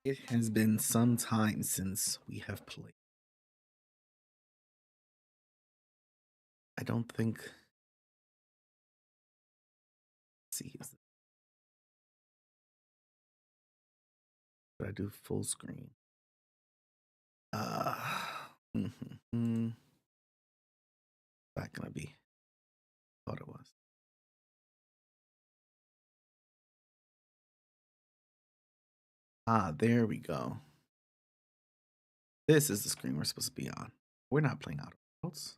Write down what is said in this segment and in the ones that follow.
It has been some time since we have played. I don't think. Let's see, did I do full screen? Uh, mm that gonna be? Thought it was. Ah, there we go. This is the screen we're supposed to be on. We're not playing Outer Worlds.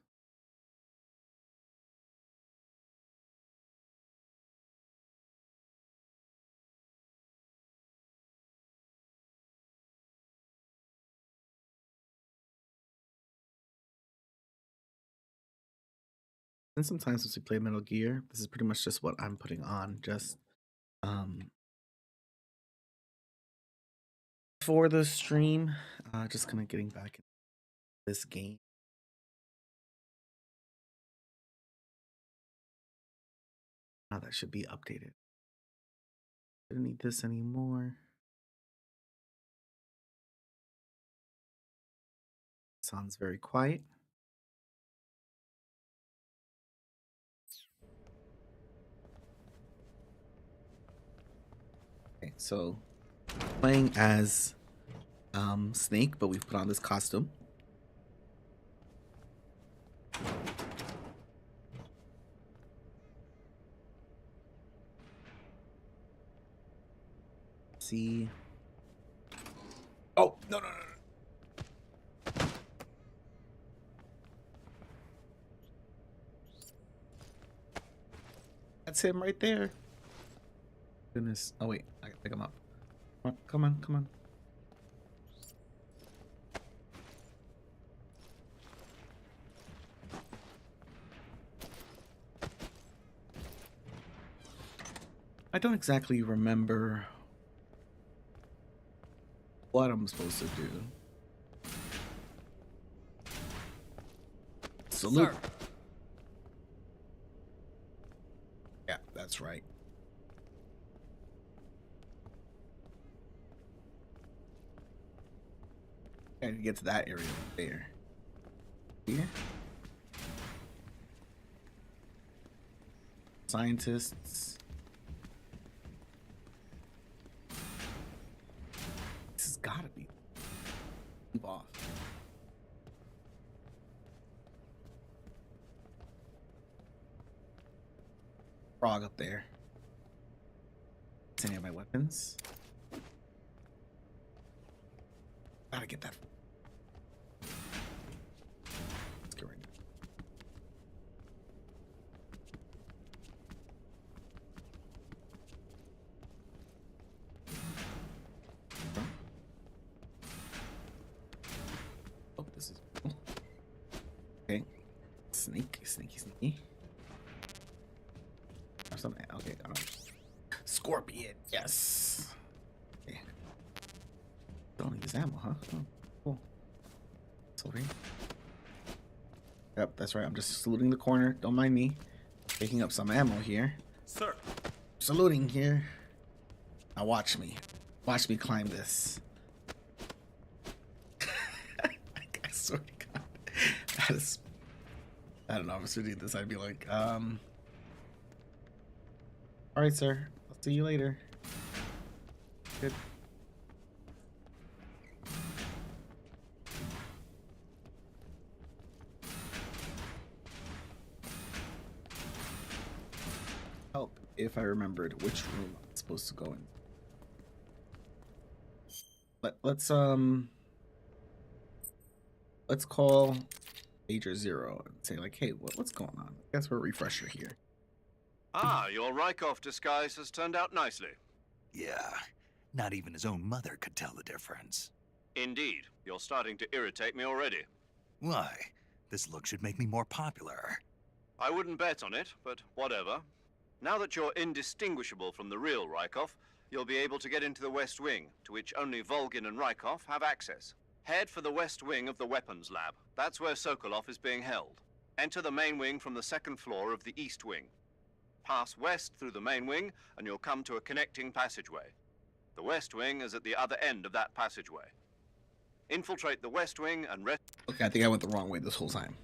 And sometimes since we play Metal Gear, this is pretty much just what I'm putting on, just um for the stream. Just kind of getting back in this game. That should be updated. Don't need this anymore. Sounds very quiet. Okay, so playing as Snake, but we've put on this costume. See. Oh, no, no, no, no. That's him right there. Goodness. Oh, wait. I gotta pick him up. Come on, come on. I don't exactly remember what I'm supposed to do. Salute. Sir. Yeah, that's right. I need to get to that area there. Here. Scientists. This has gotta be. Move off. Frog up there. Any of my weapons. Gotta get that. Let's get right now. Oh, this is cool. Okay. Sneaky. Or something. Okay, Scorpion, yes. Okay. Don't use ammo, huh? Oh, cool. Sorry. Yep, that's right. I'm just saluting the corner. Don't mind me. Picking up some ammo here. Sir. Saluting here. Now watch me. Watch me climb this. I swear to God. That is... I don't know. If I was to do this, I'd be like, alright, sir. I'll see you later. Good. Help if I remembered which room I'm supposed to go in. Let's call Major Zero and say like, hey, what's going on? I guess we're a refresher here. Ah, your Rykov disguise has turned out nicely. Yeah, not even his own mother could tell the difference. Indeed, you're starting to irritate me already. Why? This look should make me more popular. I wouldn't bet on it, but whatever. Now that you're indistinguishable from the real Rykov, you'll be able to get into the West Wing, to which only Volgin and Rykov have access. Head for the West Wing of the Weapons Lab. That's where Sokolov is being held. Enter the main wing from the second floor of the East Wing. Pass west through the main wing, and you'll come to a connecting passageway. The West Wing is at the other end of that passageway. Infiltrate the West Wing and Okay, I think I went the wrong way this whole time.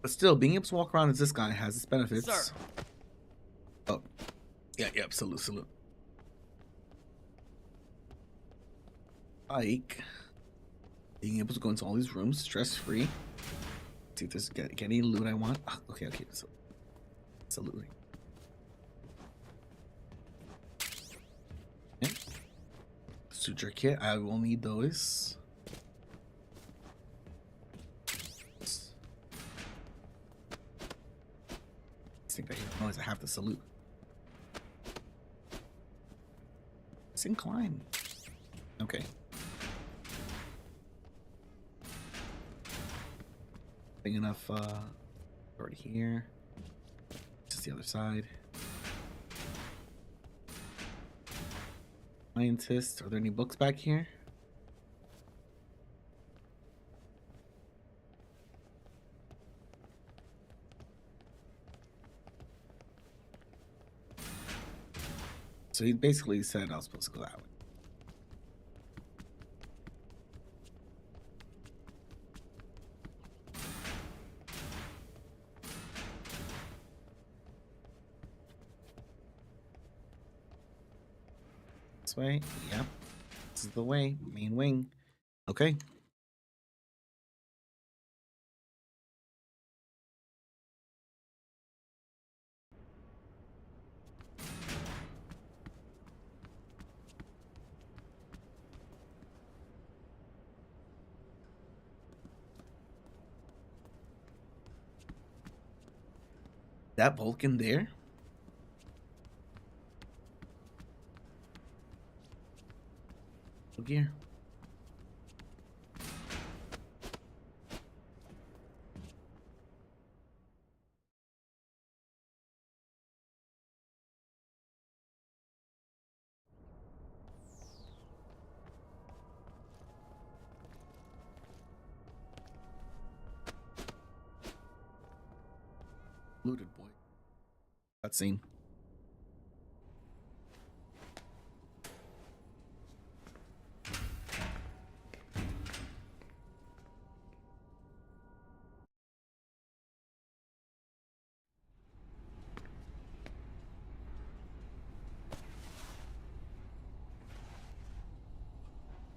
But still, being able to walk around as this guy has its benefits. Sir. Oh. Yeah, salute. Like, being able to go into all these rooms stress-free. See if there's get any loot I want. Oh, okay, so absolutely. Okay. Suture kit, I will need those. I think I hear the noise. I have to salute. It's inclined. Okay. Big enough, already here. Just the other side. Scientist, are there any books back here? So he basically said I was supposed to go that way. This way? Yep. This is the way. Main wing. Okay. That Vulcan there? Gear. Looted boy. Cutscene.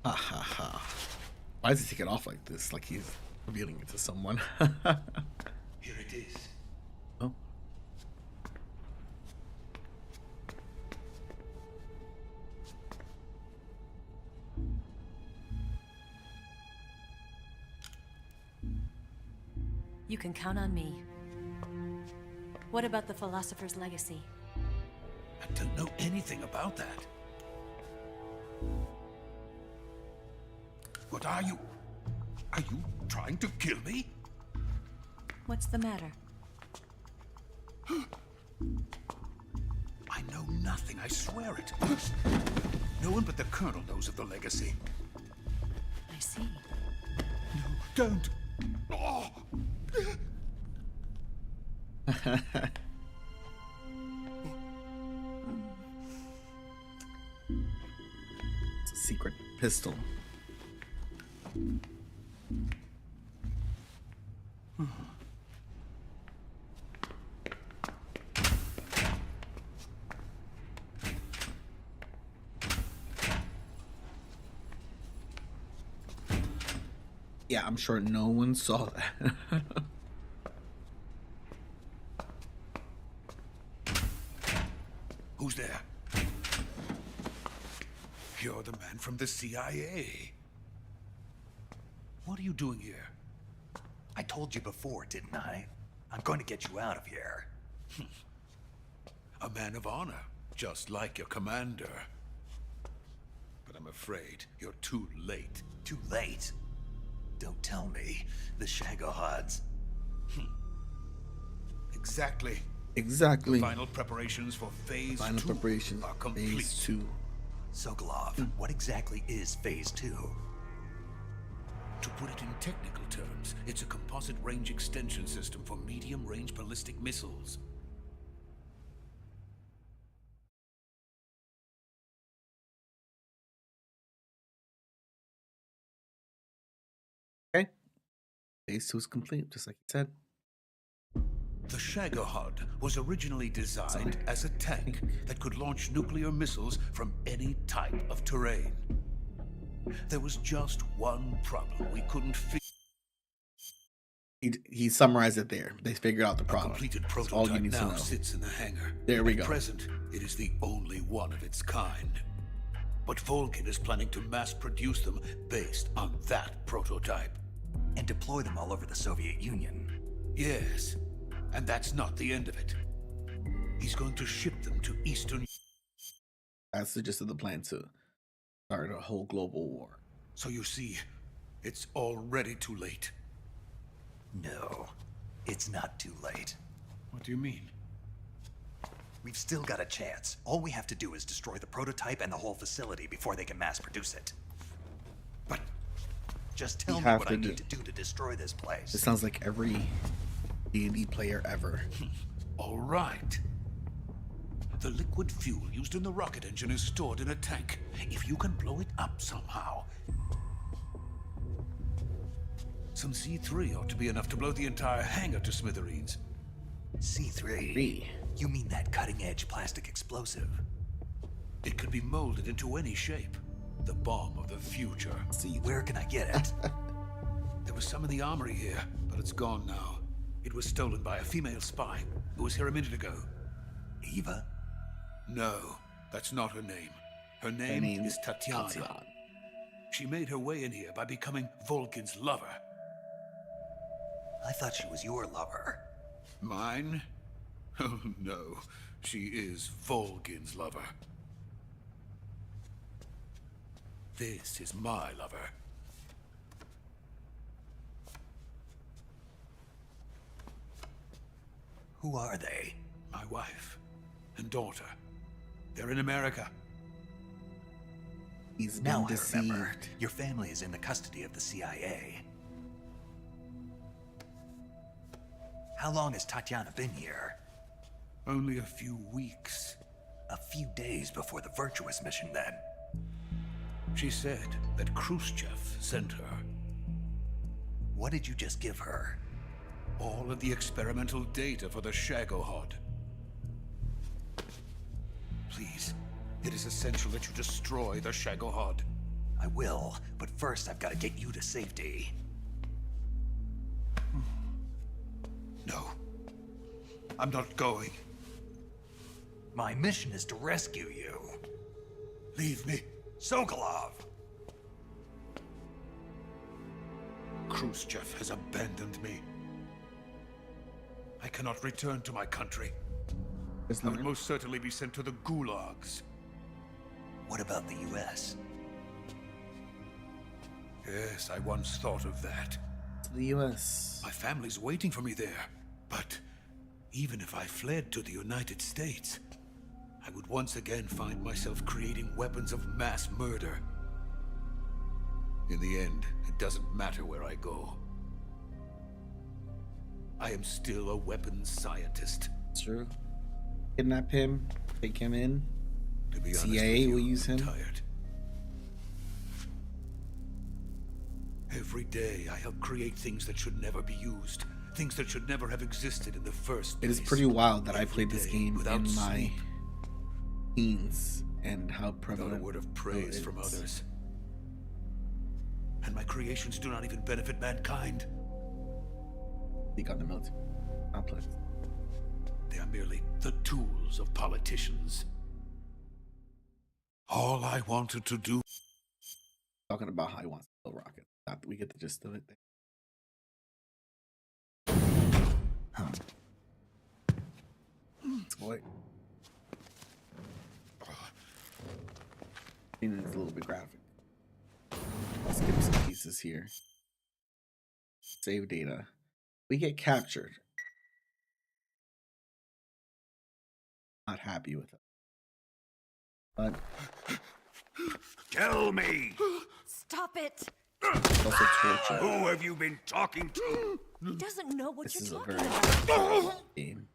Ha ha ha. Why does he take it off like this? Like he's revealing it to someone. Here it is. Oh. You can count on me. What about the philosopher's legacy? I don't know anything about that. What are you? Are you trying to kill me? What's the matter? I know nothing, I swear it. No one but the Colonel knows of the legacy. I see. No, don't. Oh. It's a secret pistol. Yeah, I'm sure no one saw that. Who's there? You're the man from the CIA. What are you doing here? I told you before, didn't I? I'm going to get you out of here. A man of honor, just like your commander. But I'm afraid you're too late. Too late. Don't tell me. The Shagohods. Exactly. Exactly. Final preparations for phase Final 2 preparations. are complete. Phase 2. Sokolov, what exactly is Phase 2? To put it in technical terms, it's a composite range extension system for medium-range ballistic missiles. phase 2 is complete, just like you said. The Shagohod was originally designed as a tank that could launch nuclear missiles from any type of terrain. There was just one problem we couldn't figure. He summarized it there. They figured out the A problem. completed That's all you prototype need to now know. sits in the hangar. There we At go. present, it is the only one of its kind. But Vulcan is planning to mass produce them based on that prototype. And deploy them all over the Soviet Union. Yes, and that's not the end of it. He's going to ship them to Eastern. That's the gist of the plan to start a whole global war. So you see, it's already too late. No, it's not too late. What do you mean? We've still got a chance. All we have to do is destroy the prototype and the whole facility before they can mass produce it. But Just tell me have what to I do- need to do to destroy this place. It sounds like every D&D player ever. all right. The liquid fuel used in the rocket engine is stored in a tank. If you can blow it up somehow. Some C3 ought to be enough to blow the entire hangar to smithereens. C3? Three. You mean that cutting-edge plastic explosive? It could be molded into any shape. The bomb of the future. See, Where can I get it? There was some in the armory here, but it's gone now. It was stolen by a female spy who was here a minute ago. Eva? No, that's not her name. Her her name name is Tatiana. She made her way in here by becoming Vulcan's lover. I thought she was your lover. Mine? Oh no, she is Vulcan's lover. This is my lover. Who are they? My wife and daughter. They're in America. He's been Now I deceived. remember. Your family is in the custody of the CIA. How long has Tatiana been here? Only a few weeks. A few days before the Virtuous mission, then. She said that Khrushchev sent her. What did you just give her? All of the experimental data for the Shagohod. Please, it is essential that you destroy the Shagohod. I will, but first I've got to get you to safety. No, I'm not going. My mission is to rescue you. Leave me. Sokolov! Khrushchev has abandoned me. I cannot return to my country. Just I would learn. most certainly be sent to the gulags. What about the US? Yes, I once thought of that. To the US. My family's waiting for me there. But even if I fled to the United States, I would once again find myself creating weapons of mass murder. In the end, it doesn't matter where I go. I am still a weapons scientist. It's true. Kidnap him, take him in. To be honest CIA with you, will use him. I'm tired. Every day I help create things that should never be used. Things that should never have existed in the first It place. is pretty wild that I Every played this day game without in my sleep, teens and how without a prevalent word of praise it from is. others. And my creations do not even benefit mankind. He got the military complex. They are merely the tools of politicians. All I wanted to do. Talking about how he wants to kill rockets. We get the gist of it. Huh. Boy. It's a little bit graphic. Let's skip some pieces here. Save data. We get captured. Not happy with it. But Tell me, Stop it! it's also torture. who have you been talking to? He doesn't know what This is you're a talking very about. game.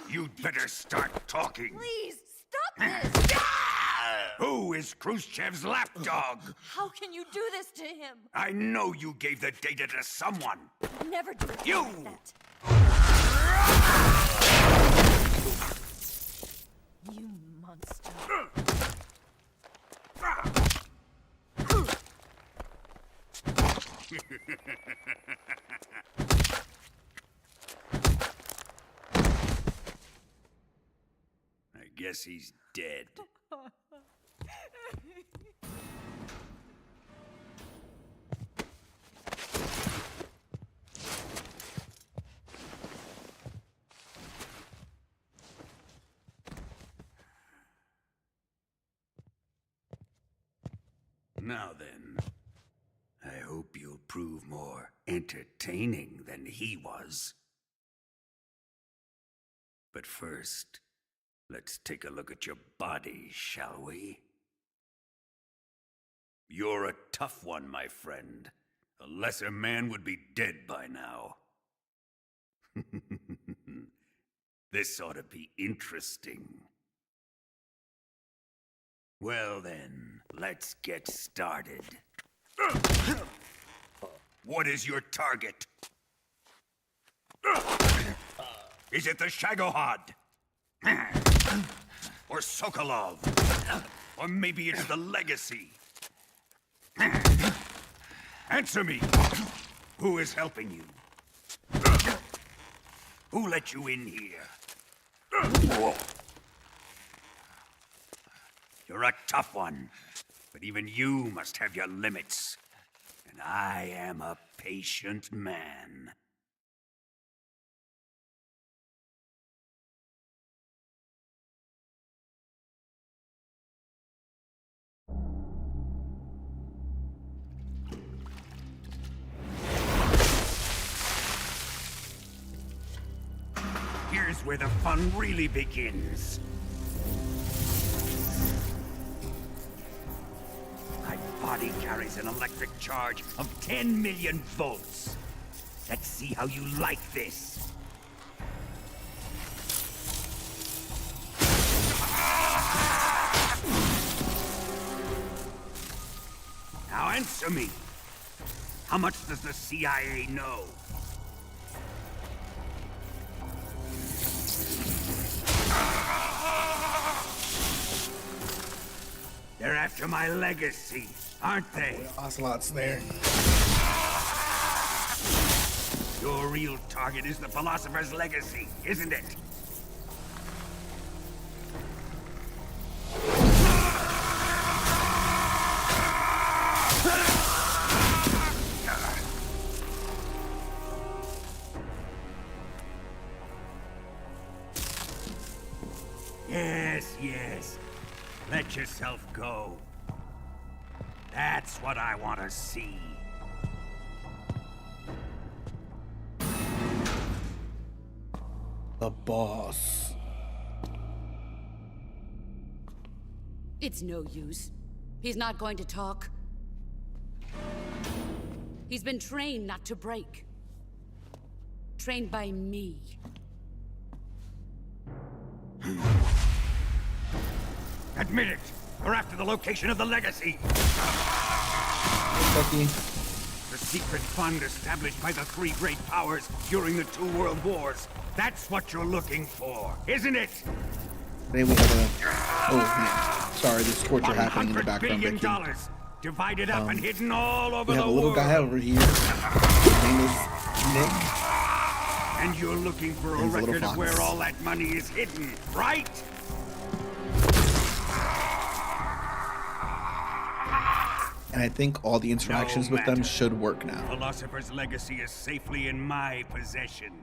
You'd better start talking. Please, stop this! Who is Khrushchev's lapdog? How can you do this to him? I know you gave the data to someone. Never do it You! like that. You monster. I guess he's dead. Now then, I hope you'll prove more entertaining than he was. But first, let's take a look at your body, shall we? You're a tough one, my friend. A lesser man would be dead by now. This ought to be interesting. Well then, let's get started. What is your target? Is it the Shagohod? Or Sokolov? Or maybe it's the Legacy? Answer me! Who is helping you? Who let you in here? You're a tough one, but even you must have your limits. And I am a patient man. Here's where the fun really begins. My body carries an electric charge of 10 million volts. Let's see how you like this. Now answer me. How much does the CIA know? They're after my legacy, aren't they? Ocelot's there. Your real target is the Philosopher's Legacy, isn't it? Yes, yes. Let yourself go. That's what I want to see. The boss. It's no use. He's not going to talk. He's been trained not to break. Trained by me. Admit it! We're after the location of the Legacy! Bucky. The secret fund established by the three great powers during the 2 world wars. That's what you're looking for, isn't it? Today we have a... Oh, yeah. Sorry, there's torture happening in the $100 background, billion Vicky. divided up and hidden all over We the have a little world. guy over here. His name is Nick. And you're looking for a He's a little record of fox. where all that money is hidden, right? And I think all the interactions No with them matter. should work now. Philosopher's Legacy is safely in my possession,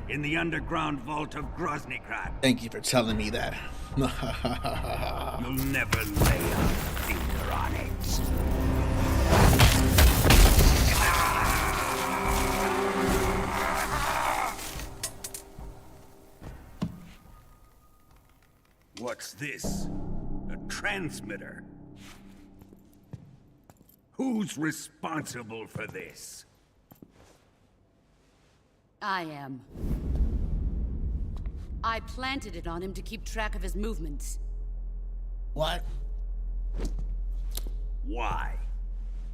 in the underground vault of Groznygrad. Thank you for telling me that. You'll never lay a finger on it. What's this? A transmitter? Who's responsible for this? I am. I planted it on him to keep track of his movements. What? Why?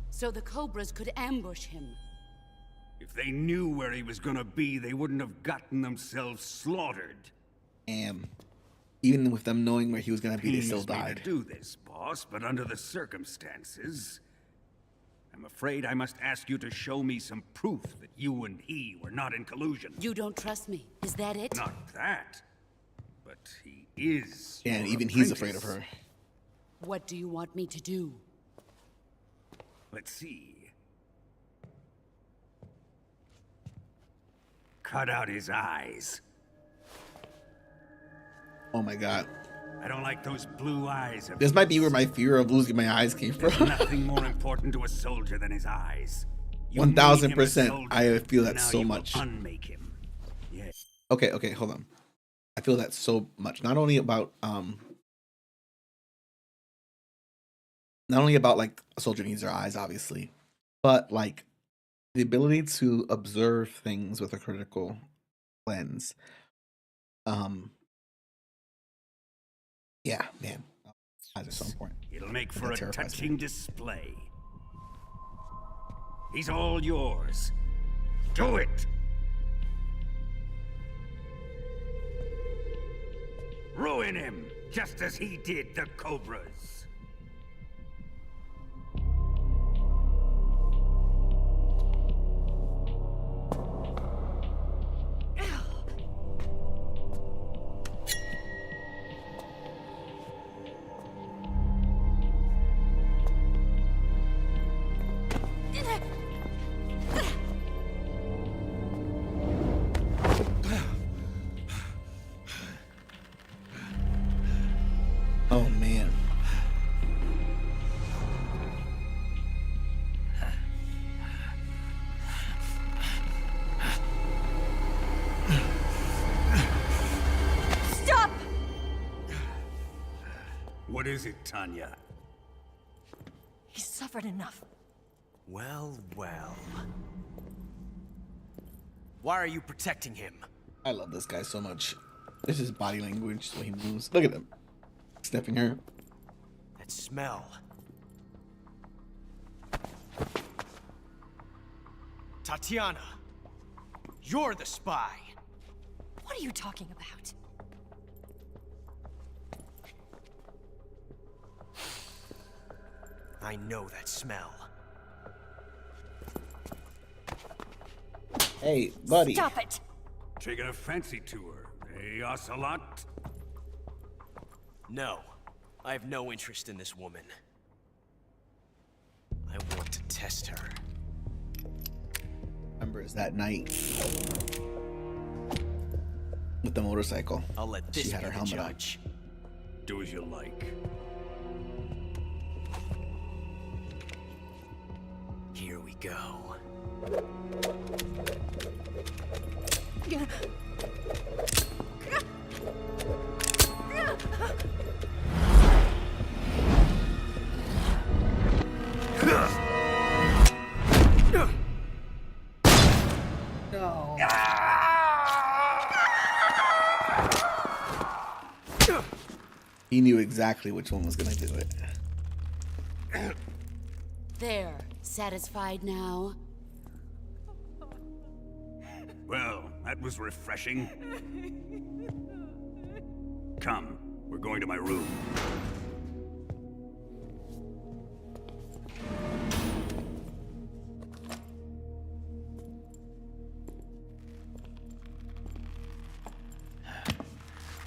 So the Cobras could ambush him. If they knew where he was gonna be, they wouldn't have gotten themselves slaughtered. And even with them knowing where he was gonna be, they still Pains me to died. do this, boss, but under the circumstances, I'm afraid I must ask you to show me some proof that you and he were not in collusion. You don't trust me, is that it? Not that, but he is. Yeah, and your even he's afraid apprentice. of her. What do you want me to do? Let's see. Cut out his eyes. Oh my god. I don't like those blue eyes of This might be his. where my fear of losing my eyes came There's from. nothing more important to a soldier than his eyes. You 1000%. made him a soldier, I feel that now so you will much. Unmake him. Yeah. Okay, hold on. I feel that so much. Not only about like a soldier needs their eyes, obviously, but like the ability to observe things with a critical lens. Yeah, man. Eyes are so important. It'll make That for a terrifies me. touching display. He's all yours. Do it! Ruin him, just as he did the Cobras. Oh man. Stop! What is it, Tanya? He's suffered enough. Well, well. Why are you protecting him? I love this guy so much. This is body language, the way he moves. Look at him. Sniffing her. That smell. Tatiana, you're the spy. What are you talking about? I know that smell. Hey, buddy. Stop it! Taking a fancy to her, eh, Ocelot? No, I have no interest in this woman. I want to test her. Remember, it's that night with the motorcycle. I'll let She this had be her the helmet on. judge. Do as you like. Here we go. He knew exactly which one was gonna do it. There, satisfied now? Well, that was refreshing. Come, we're going to my room.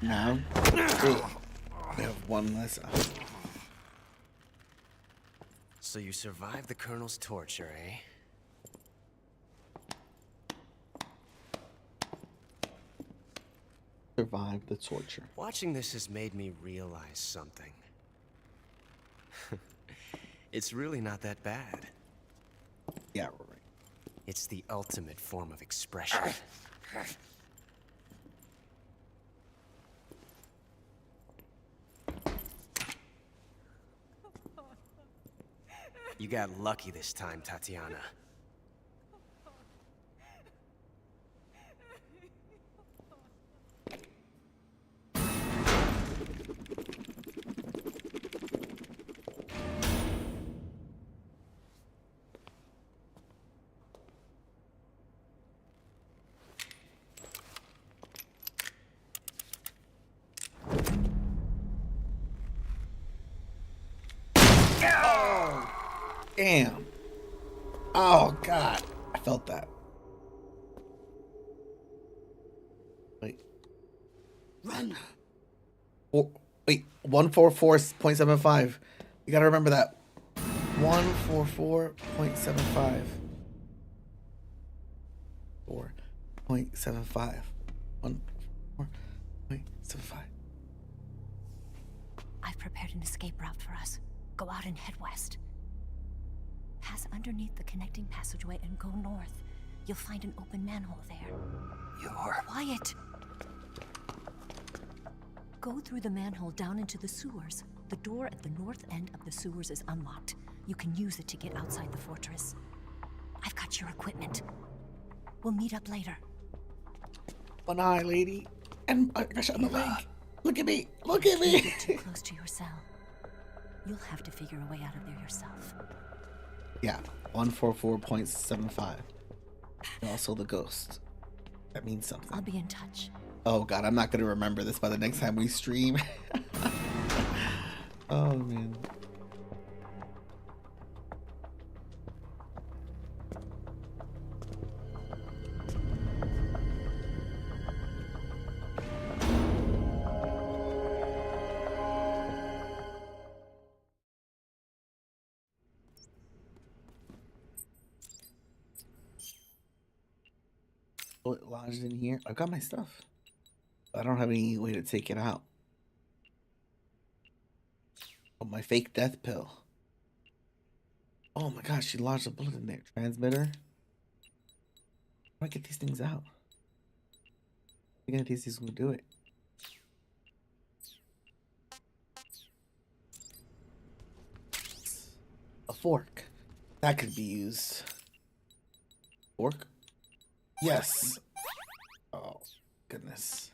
Now, we have one less. So you survived the Colonel's torture, eh? Survive the torture. Watching this has made me realize something. It's really not that bad. Yeah, we're right. It's the ultimate form of expression. You got lucky this time, Tatiana. Damn. Oh god. I felt that. Wait. Run! Wait, 144.75. You gotta remember that. 144.75. 4.75. 1.75. I've prepared an escape route for us. Go out and head west. Pass underneath the connecting passageway and go north. You'll find an open manhole there. You're... Quiet! Go through the manhole down into the sewers. The door at the north end of the sewers is unlocked. You can use it to get outside the fortress. I've got your equipment. We'll meet up later. One eye, lady. And I got shot in the leg. Look at me. Look at me. Get too close to your cell. You'll have to figure a way out of there yourself. Yeah, 144.75. And also the ghost. That means something. I'll be in touch. Oh god, I'm not gonna remember this by the next time we stream. Oh man. It lodged in here. I've got my stuff. I don't have any way to take it out. Oh, my fake death pill. Oh my gosh, she lodged a bullet in there. Transmitter. How do I get these things out? I think these things will do it. A fork. That could be used. Fork? Yes. Oh, goodness.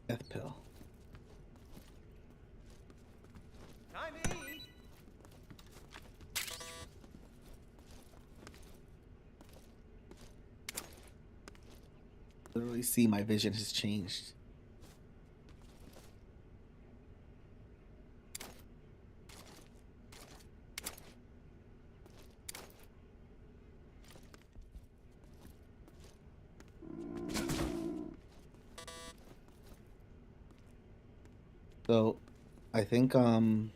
Death pill. Literally see my vision has changed. So, I think, if I'm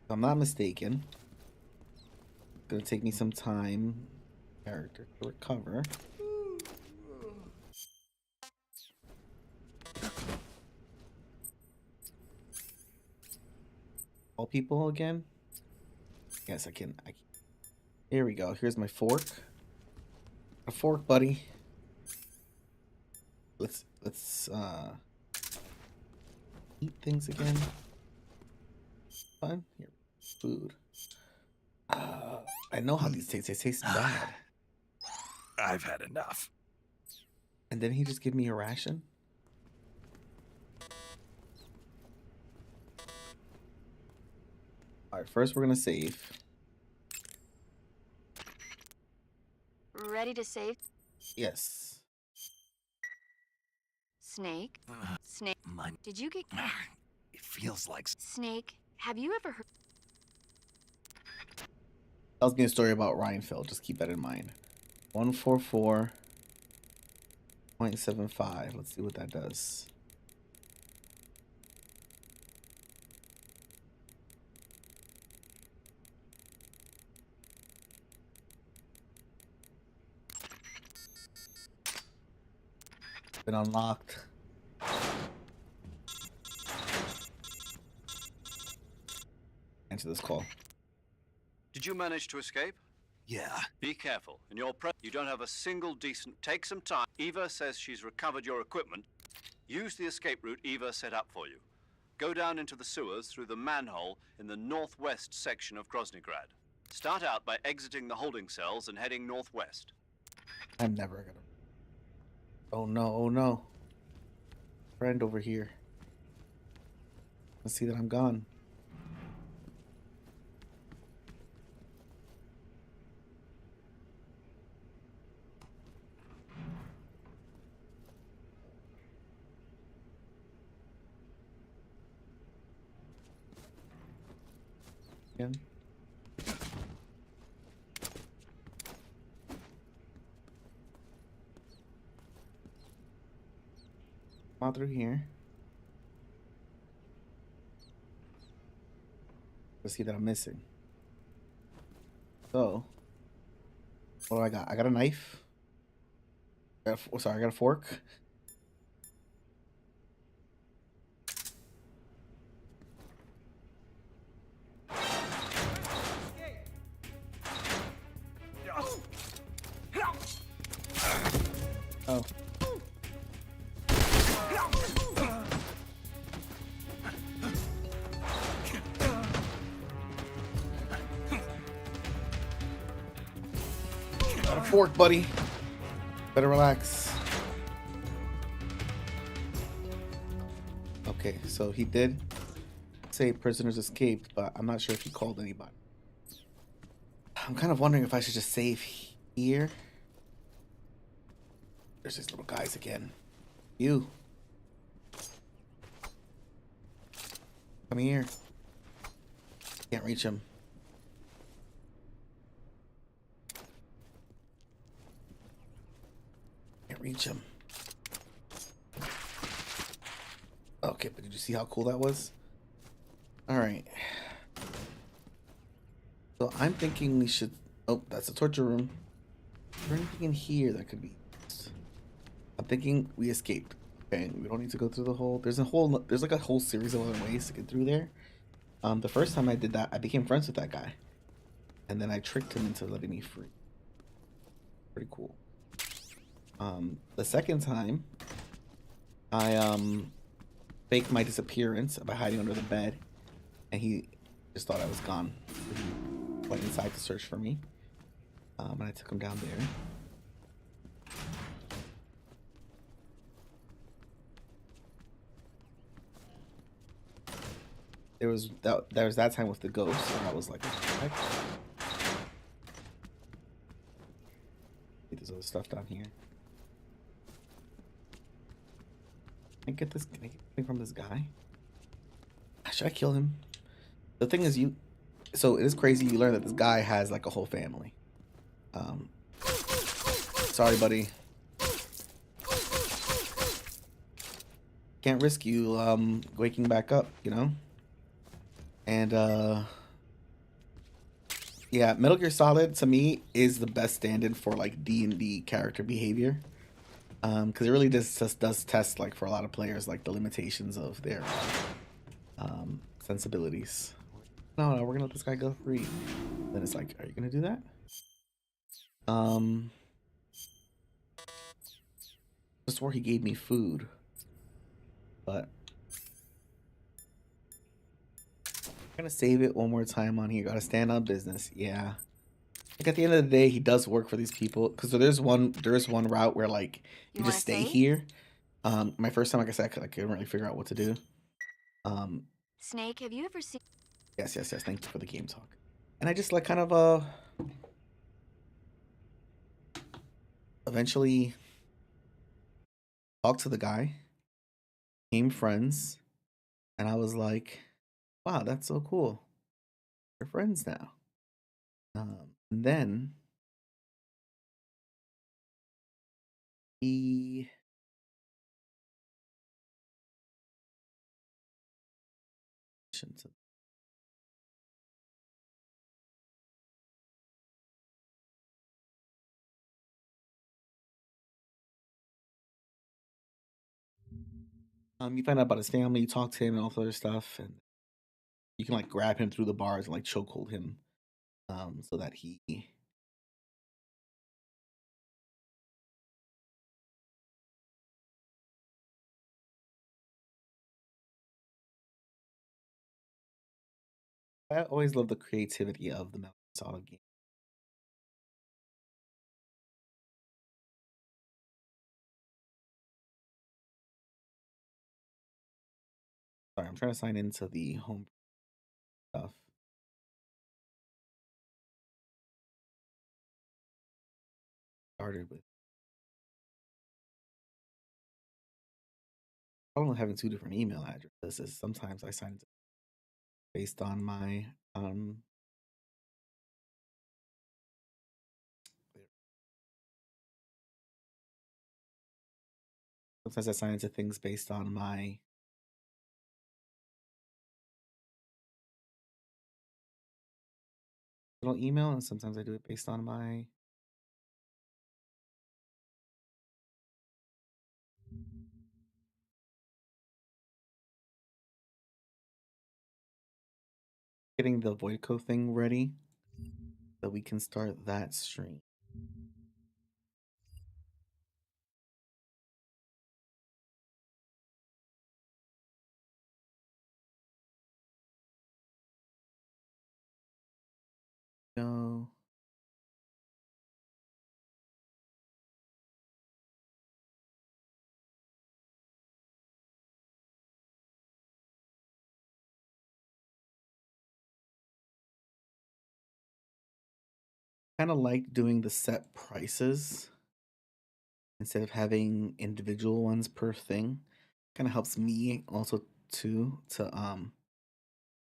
not mistaken, it's gonna take me some time, character, to recover. All people again? Yes, I can. Here we go. Here's my fork. A fork, buddy. Let's eat things again. Fun. Here, food. I know how these taste. They taste bad. I've had enough. And then he just give me a ration. All right, first we're gonna save. Ready to save? Yes. Snake? Snake? Did you get... It feels like... Snake, have you ever heard... Tells me a story about Rhinefeld. Just keep that in mind. 144.75. Let's see what that does. Been unlocked. Answer this call. Did you manage to escape? Yeah. Be careful. In your you don't have a single decent... Take some time. Eva says she's recovered your equipment. Use the escape route Eva set up for you. Go down into the sewers through the manhole in the northwest section of Groznygrad. Start out by exiting the holding cells and heading northwest. I'm never gonna... Oh no, oh no. Friend over here. Let's see that I'm gone. again. Come out through here. Let's see that I'm missing. So, what do I got? I got a knife. Sorry, I got a fork. Oh. Got a fork, buddy. Better relax. Okay, so he did say prisoners escaped, but I'm not sure if he called anybody. I'm kind of wondering if I should just save here. There's these little guys again. You. Come here. Can't reach him. Can't reach him. Okay, but did you see how cool that was? Alright. So I'm thinking we should... Oh, that's a torture room. Is there anything in here that could be used? I'm thinking we escaped. Okay, we don't need to go through the whole... There's like a whole series of other ways to get through there. The first time I did that, I became friends with that guy. And then I tricked him into letting me free. Pretty cool. The second time, I faked my disappearance by hiding under the bed, and he just thought I was gone. He went inside to search for me, and I took him down there. There was that time with the ghost where I was like, what? There's other stuff down here. Can I get this? Can I get anything from this guy? Should I kill him? The thing is, so it is crazy. You learn that this guy has like a whole family. Sorry, buddy. Can't risk you waking back up, you know. And yeah, Metal Gear Solid to me is the best stand-in for like D&D character behavior. Because it really does test like for a lot of players like the limitations of their sensibilities. No, we're gonna let this guy go free. Then it's like, are you gonna do that? Just where he gave me food, but I'm gonna save it one more time on here. Gotta stand on business. Yeah. Like at the end of the day, he does work for these people. Because there's one route where like you just stay here. My first time, like I said, I couldn't really figure out what to do. Snake, have you ever seen... Yes. Thank you for the game talk. And I just like kind of eventually talked to the guy, became friends, and I was like, wow, that's so cool. We're friends now. And then he you find out about his family, you talk to him and all this other stuff, and you can like grab him through the bars and like chokehold him, so that he I always love the creativity of the Metal Gear Solid game. Sorry, I'm trying to sign into the home stuff. Started with probably having two different email addresses. Sometimes I sign into based on my Sometimes I sign into things based on my little email, and sometimes I do it based on my getting the Voidco thing ready so we can start that stream. No. Kind of like doing the set prices instead of having individual ones per thing. Kind of helps me also too to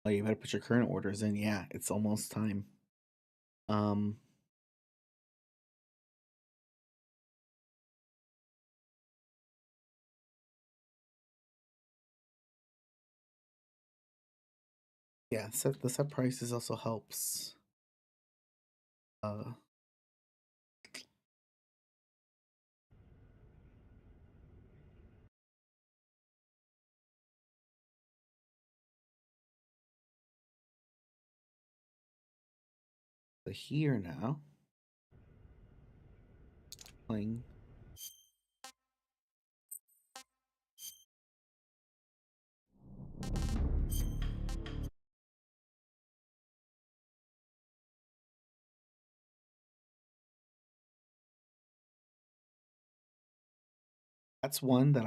oh, you better put your current orders in. Yeah, it's almost time. Um yeah, the set prices also helps. Here now. Playing. That's one that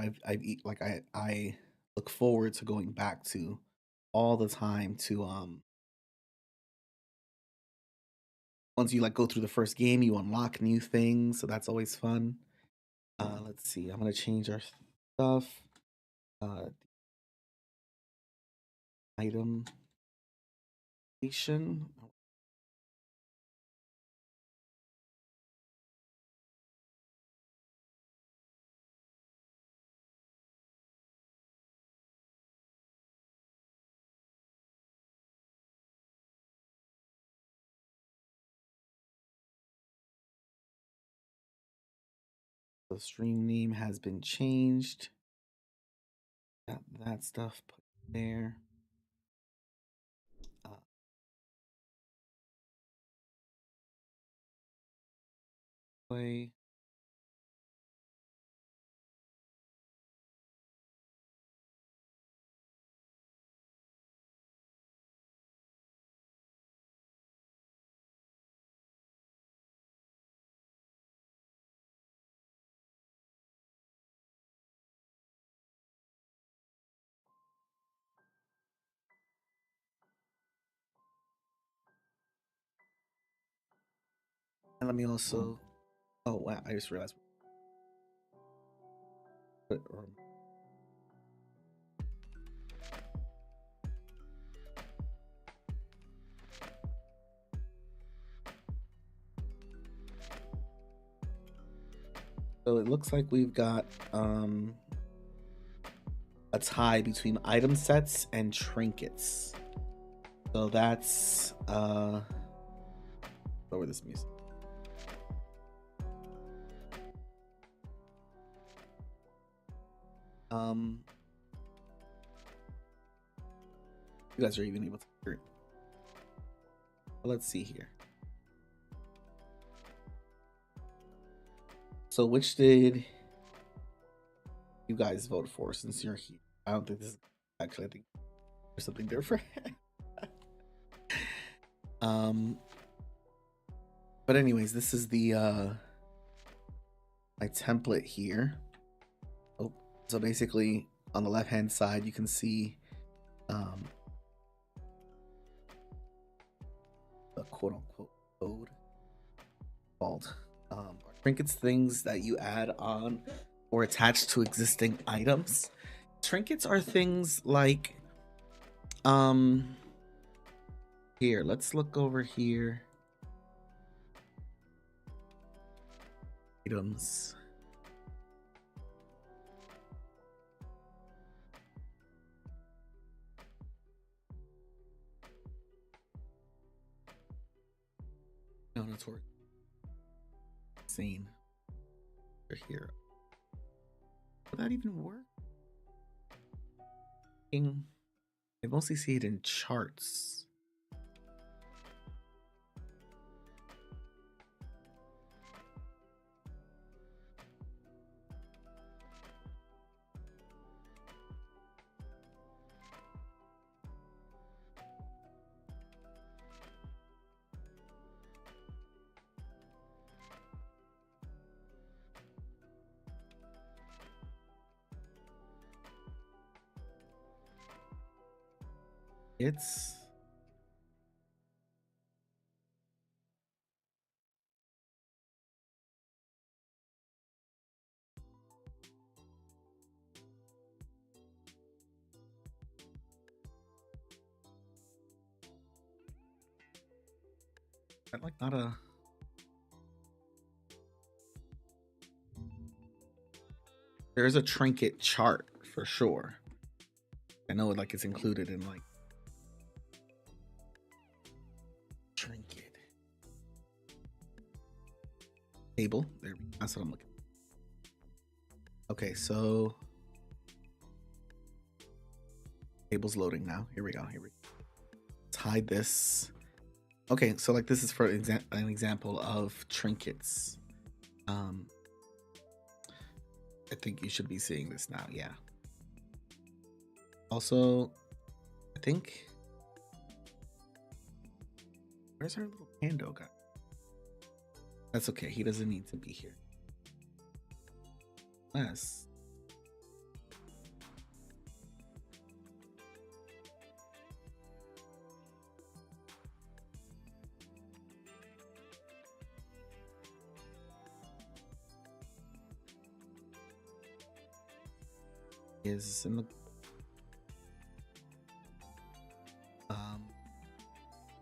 like I look forward to going back to all the time to once you like go through the first game, you unlock new things, so that's always fun. Let's see. I'm gonna change our stuff. Item creation. The stream name has been changed. Got that stuff put there. Play. And let me also. Oh wow! I just realized. So it looks like we've got a tie between item sets and trinkets. So that's lower this music. You guys are even able to hear it. But let's see here. So which did you guys vote for since you're here? I don't think this is actually, I think there's something different. But anyways, this is the my template here. Oh, so basically on the left hand side you can see the quote unquote code called trinkets, things that you add on or attach to existing items. Trinkets are things like here, let's look over here. Items. No, that's worth. Scene. They're here. Would that even work? I mostly see it in charts. It's like not a. There is a trinket chart for sure. I know like it's included in like trinket table. There, that's what I'm looking. Okay, so table's loading now. Here we go. Here we go. Let's hide this. Okay, so like this is for an example of trinkets. I think you should be seeing this now. Yeah. Also, I think where's our little Pando guy? That's okay. He doesn't need to be here. Unless is in the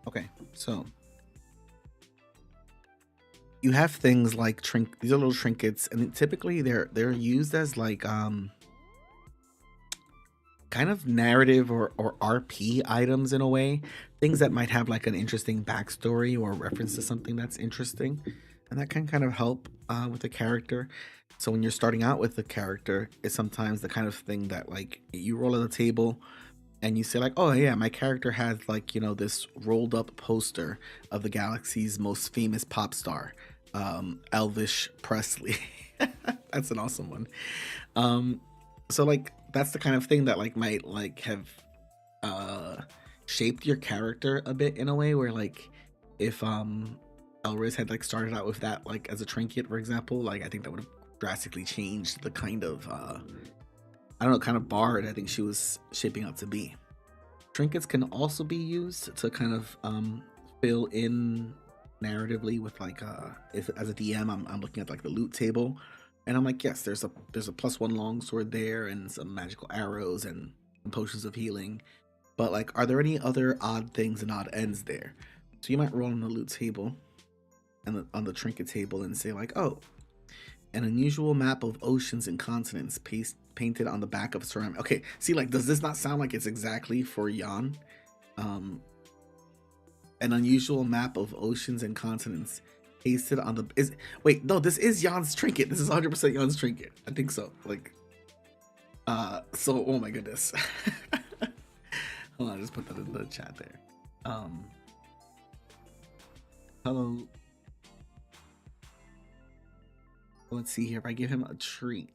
okay, so you have things like these are little trinkets, and typically they're used as like kind of narrative or RP items in a way, things that might have like an interesting backstory or reference to something that's interesting, and that can kind of help with the character. So when you're starting out with the character, it's sometimes the kind of thing that like you roll on the table and you say like, oh yeah, my character has like, you know, this rolled up poster of the galaxy's most famous pop star, Elvis Presley. That's an awesome one. So like that's the kind of thing that like might like have shaped your character a bit in a way where like if Elris had like started out with that like as a trinket, for example, like I think that would have drastically changed the kind of I don't know, kind of bard I think she was shaping out to be. Trinkets can also be used to kind of fill in narratively with like if as a DM I'm looking at like the loot table and I'm like, yes, there's a +1 longsword there and some magical arrows and some potions of healing, but like are there any other odd things and odd ends there? So you might roll on the loot table and on the trinket table and say like, oh, an unusual map of oceans and continents painted on the back of ceramic. Okay, see, like, does this not sound like it's exactly for Jan? An unusual map of oceans and continents pasted on the wait, no, this is Jan's trinket. This is 100% Jan's trinket. I think so. Like, so oh my goodness. Hold on, I just put that in the chat there. Hello. Let's see here. If I give him a treat,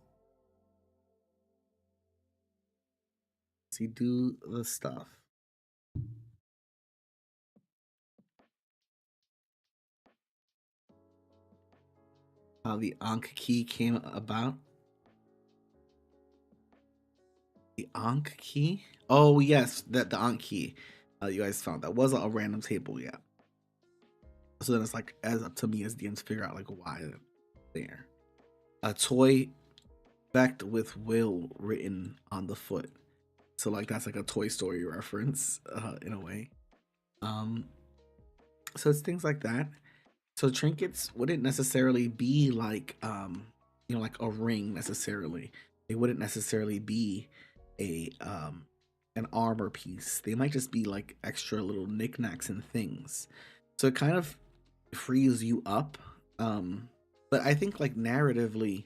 does he do the stuff? How the Ankh key came about? The Ankh key? Oh yes, that the Ankh key. You guys found that was a random table, yeah. So then it's like as up to me as DM to figure out like why they're there. A toy backed with will written on the foot, so like that's like a Toy Story reference in a way. So it's things like that. So trinkets wouldn't necessarily be like you know, like a ring necessarily. They wouldn't necessarily be a an armor piece. They might just be like extra little knickknacks and things. So it kind of frees you up. But I think like narratively,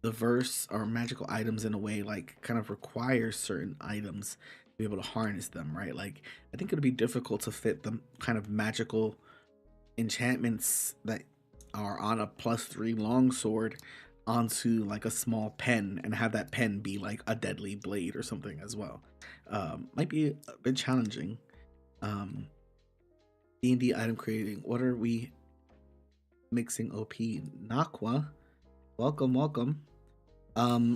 the verse or magical items in a way like kind of requires certain items to be able to harness them, right? Like I think it would be difficult to fit the kind of magical enchantments that are on a +3 longsword onto like a small pen and have that pen be like a deadly blade or something as well. Might be a bit challenging. D&D item creating. What are we mixing? OP Nakwa, welcome, welcome.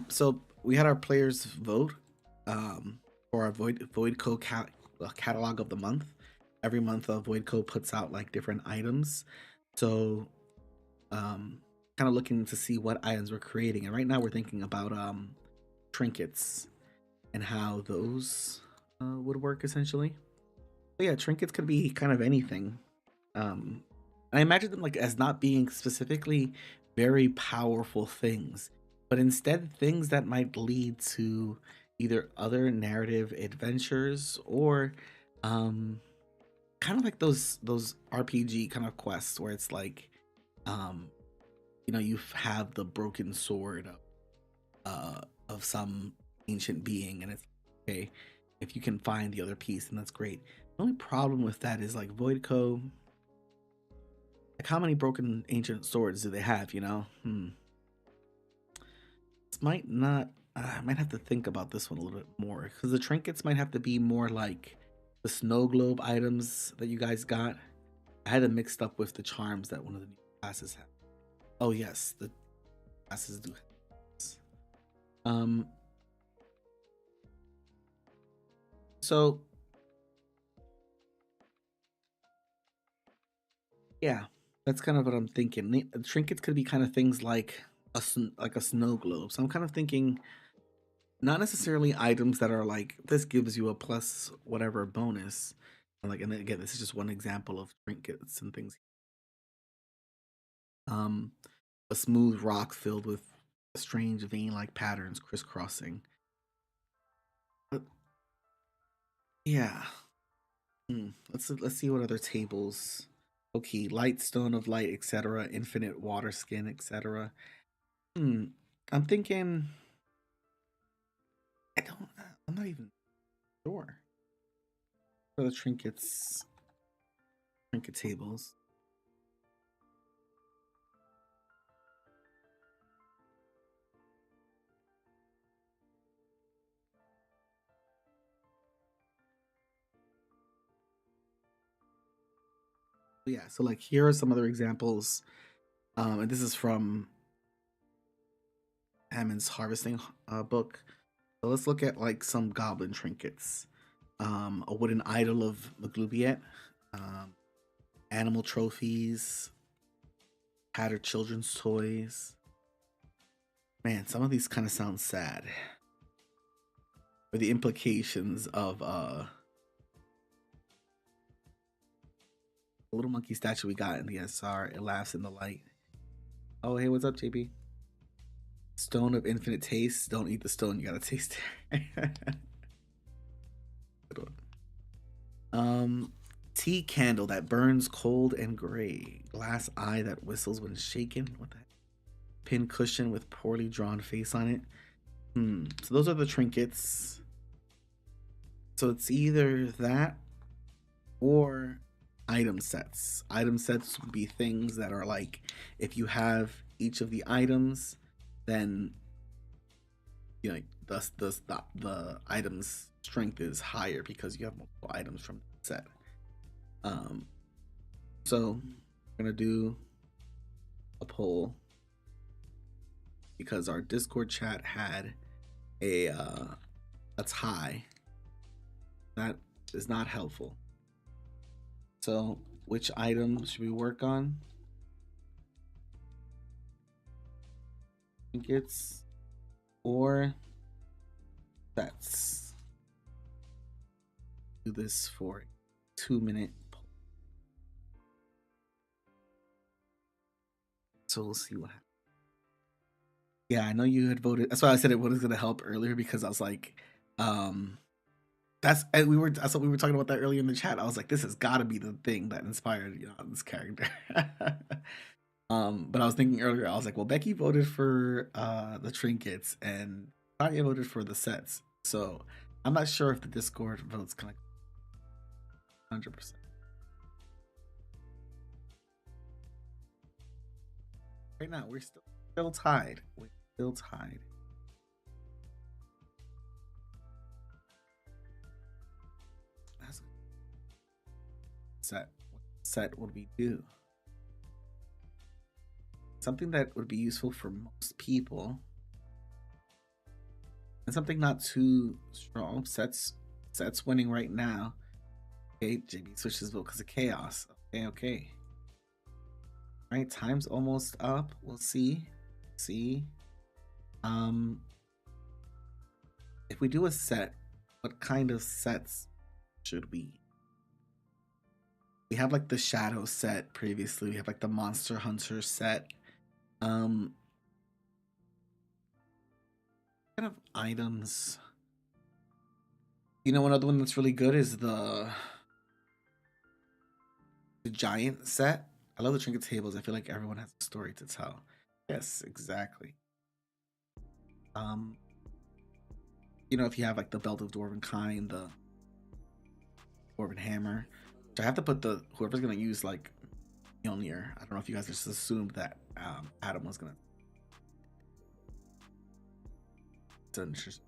So we had our players vote for our Voidco catalog of the month. Every month, Voidco puts out like different items. So, kind of looking to see what items we're creating, and right now we're thinking about trinkets and how those would work essentially. But yeah, trinkets could be kind of anything. And I imagine them like as not being specifically very powerful things, but instead things that might lead to either other narrative adventures or kind of like those RPG kind of quests where it's like you have the broken sword of some ancient being, and it's okay if you can find the other piece, and that's great. The only problem with that is like Voidco, like how many broken ancient swords do they have, you know? This might not I might have to think about this one a little bit more, because the trinkets might have to be more like the snow globe items that you guys got. I had it mixed up with the charms that one of the new classes have. Oh yes, the classes do have this. So yeah, that's kind of what I'm thinking. The trinkets could be kind of things like like a snow globe. So I'm kind of thinking not necessarily items that are like this gives you a plus whatever bonus. And then again, this is just one example of trinkets and things. A smooth rock filled with strange vein-like patterns crisscrossing. But yeah, let's see what other tables. Okay, light stone of light, etc. Infinite water skin, etc. I'm thinking. I don't. I'm not even sure for the trinkets. Trinket tables. Yeah, so like here are some other examples. And this is from Hammond's harvesting book. So let's look at like some goblin trinkets. A wooden idol of Maglubiet, animal trophies, tattered children's toys. Man, some of these kind of sound sad. Or the implications of the little monkey statue we got in the SR. It laughs in the light. Oh, hey, what's up, JB? Stone of infinite taste. Don't eat the stone, you gotta taste it. Good one. Tea candle that burns cold and gray. Glass eye that whistles when shaken. What the heck? Pin cushion with poorly drawn face on it. So those are the trinkets. So it's either that or item sets. Item sets would be things that are like, if you have each of the items, then the item's strength is higher because you have multiple items from the set. So we're gonna do a poll because our Discord chat had a tie. That is not helpful. So which item should we work on? Trinkets or sets? Do this for a 2-minute poll. So we'll see what happens. Yeah, I know you had voted. That's why I said it was going to help earlier, because I was like, that's what we were talking about that earlier in the chat. I was like, this has got to be the thing that inspired this character. But I was thinking earlier, I was like, well, Becky voted for the trinkets and Tanya voted for the sets. So I'm not sure if the Discord vote's gonna 100%. Right now, we're still tied. We're still tied. That's set would we do? Something that would be useful for most people. And something not too strong. Sets winning right now. Okay, JB switches vote because of chaos. Okay. All right, time's almost up. We'll see. If we do a set, what kind of sets should we? We have like the shadow set previously. We have like the monster hunter set. Kind of items. You know, another one that's really good is the giant set. I love the trinket tables. I feel like everyone has a story to tell. Yes, exactly. You know, if you have like the belt of dwarven kind, the dwarven hammer, which I have to put the whoever's gonna use like Mjolnir. I don't know if you guys just assumed that Adam was gonna. It's interesting.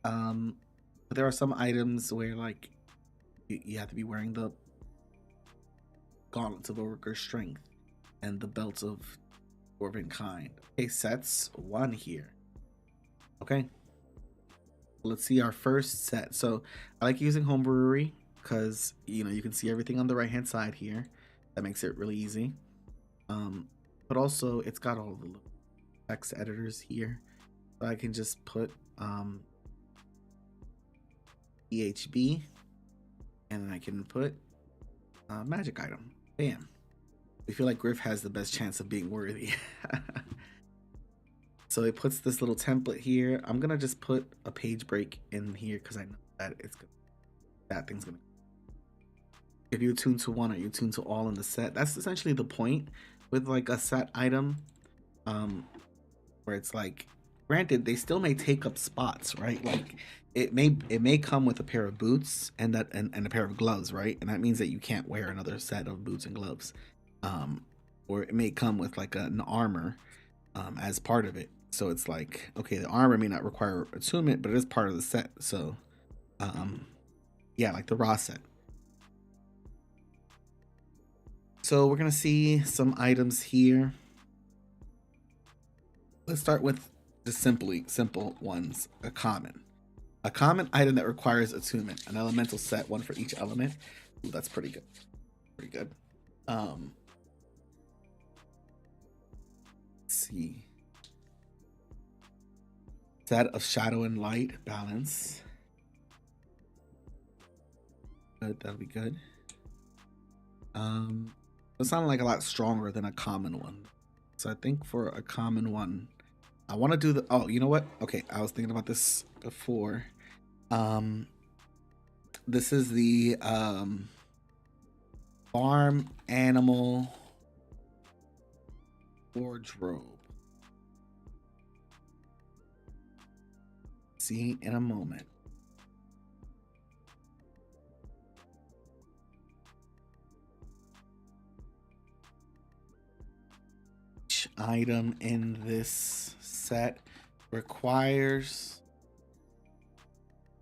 But there are some items where like you have to be wearing the gauntlets of Overger's strength and the belts of dwarven kind. Okay, sets one here. Okay, let's see our first set. So I like using homebrewery because you know you can see everything on the right hand side here. That makes it really easy. But also it's got all the text editors here, so I can just put EHB and then I can put magic item. Bam. We feel like Griff has the best chance of being worthy. So it puts this little template here. I'm gonna just put a page break in here because I know that it's good. That thing's gonna. If you attune to one or you attune to all in the set, that's essentially the point with like a set item, where it's like, granted, they still may take up spots, right? Like it may come with a pair of boots and a pair of gloves, right? And that means that you can't wear another set of boots and gloves, or it may come with like an armor as part of it. So it's like, okay, the armor may not require attunement, but it is part of the set. So yeah, like the raw set. So we're gonna see some items here. Let's start with the simple ones. A common item that requires attunement. An elemental set, one for each element. Ooh, that's pretty good. Let's see. Set of shadow and light balance. Good, that'll be good. It sounded like a lot stronger than a common one. So I think for a common one, I want to do the, oh, you know what? Okay, I was thinking about this before. This is the farm animal wardrobe. See in a moment. Each item in this set requires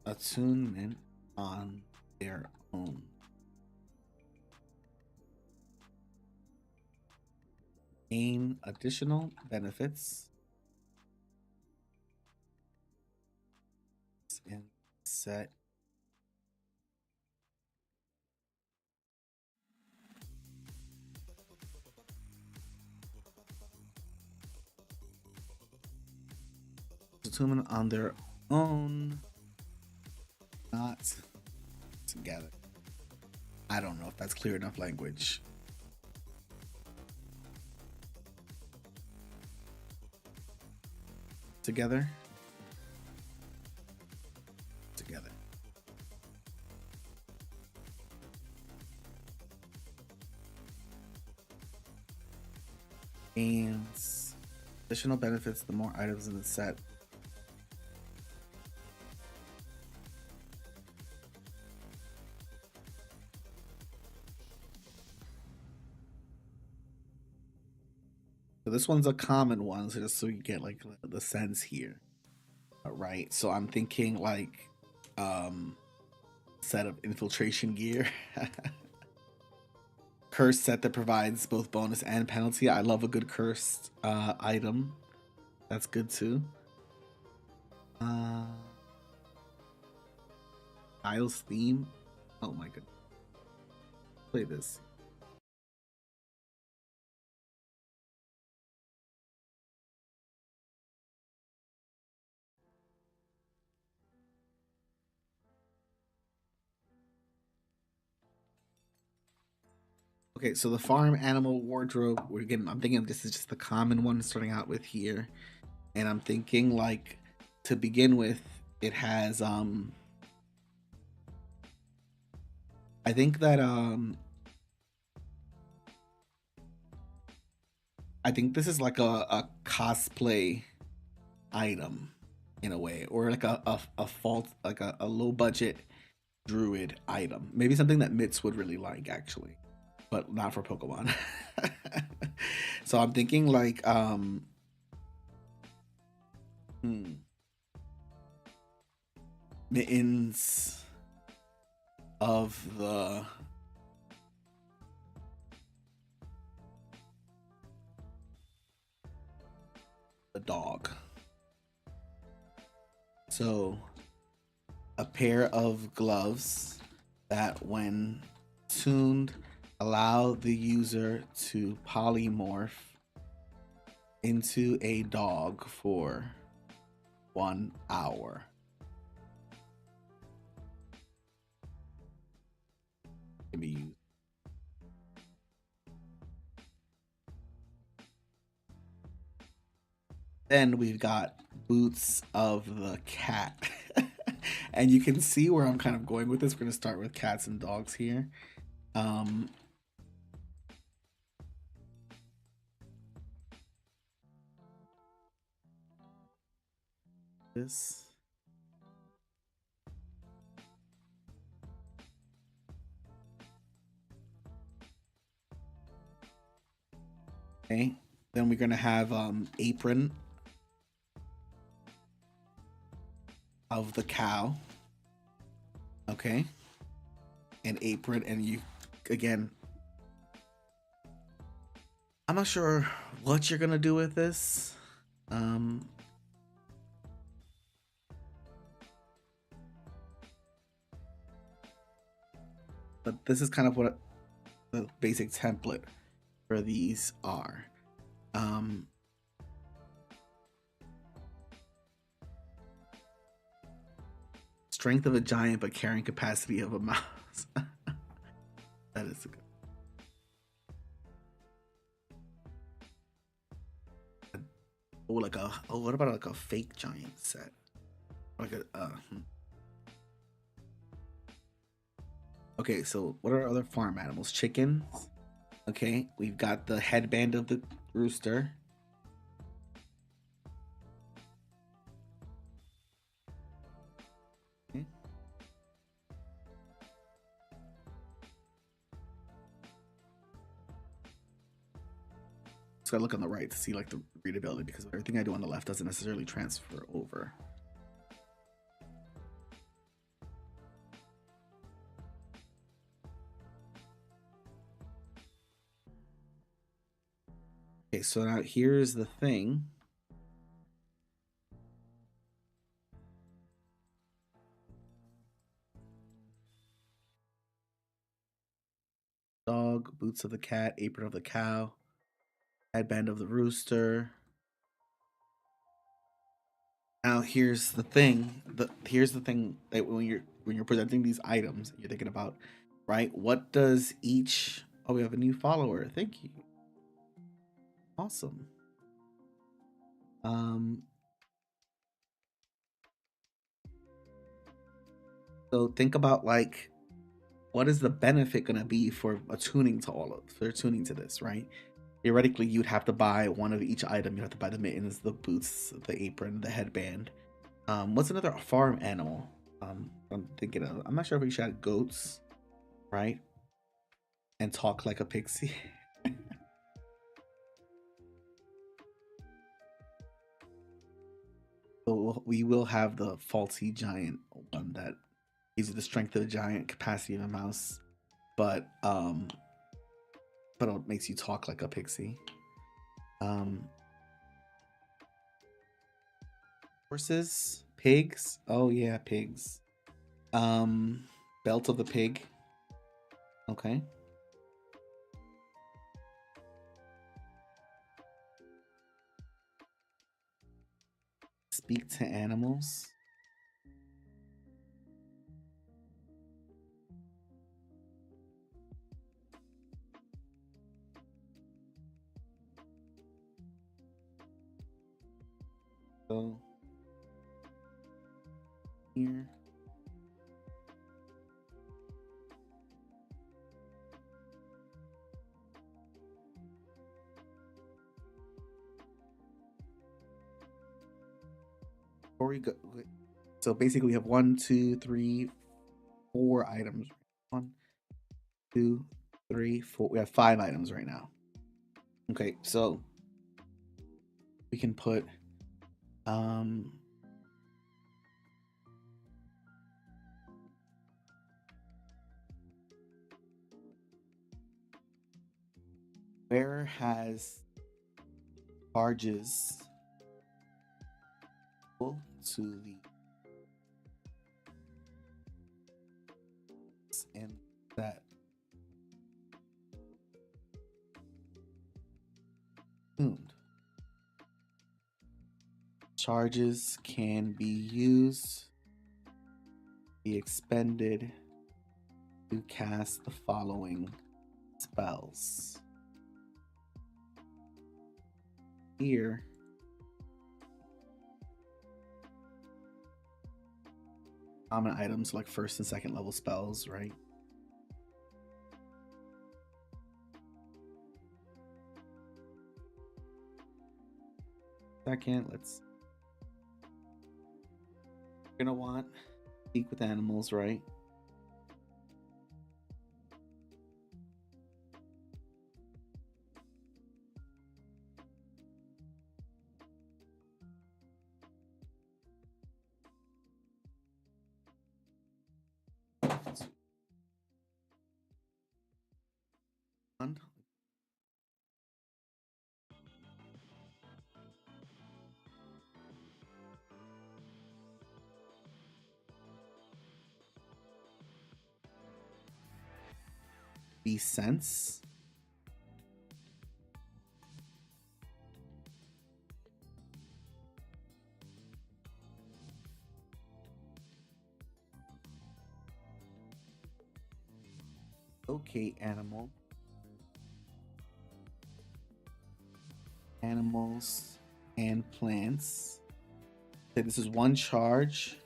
attunement on their own. Gain additional benefits in set. Attunement on their own, not together. I don't know if that's clear enough language. Together. Gains additional benefits the more items in the set. So this one's a common one, so just so you get like the sense here. Right. So I'm thinking like set of infiltration gear. Cursed set that provides both bonus and penalty. I love a good cursed item. That's good too. Isles theme. Oh my goodness. Play this. Okay, so the farm animal wardrobe, I'm thinking this is just the common one starting out with here. And I'm thinking like to begin with, it has I think that I think this is like a cosplay item in a way, or like a fault, like a low budget druid item. Maybe something that Mitz would really like actually, but not for Pokemon. So I'm thinking like mittens of the dog. So a pair of gloves that when tuned allow the user to polymorph into a dog for 1 hour. Can be used. Then we've got boots of the cat. And you can see where I'm kind of going with this. We're going to start with cats and dogs here. This. Okay. Then we're going to have apron of the cow. Okay. And apron, and you again, I'm not sure what you're gonna do with this. But this is kind of what the basic template for these are. Strength of a giant, but carrying capacity of a mouse. That is a good. Oh, like a what about like a fake giant set? Like a Okay, so what are other farm animals? Chickens. Okay, we've got the headband of the rooster. Okay. Just gotta look on the right to see like the readability, because everything I do on the left doesn't necessarily transfer over. Okay, so now here's the thing. Dog, boots of the cat, apron of the cow, headband of the rooster. Now here's the thing. Here's the thing that when you're presenting these items, you're thinking about, right? What does each? Oh, we have a new follower. Thank you. Awesome. So think about like, what is the benefit gonna be for attuning to all of for attuning to this, right? theoretically you'd have to buy one of each item. You have to buy the mittens, the boots, the apron, the headband. What's another farm animal? I'm thinking of. I'm not sure if we should have goats, right? And talk like a pixie. So we will have the faulty giant one that gives you the strength of a giant, capacity of a mouse, but it makes you talk like a pixie. Horses, pigs. Oh yeah, pigs. Belt of the pig. Okay. Speak to animals. So here. Before we go, so basically we have 1, 2, 3, 4 items. 1, 2, 3, 4. We have 5 items right now. Okay, so we can put where has charges to the and that tuned. Charges can be used, be expended to cast the following spells. Here, common items like first and second level spells, right? Second, we're gonna want speak with animals, right? Be sense. Locate animal. Animals and plants. Okay, this is 1 charge.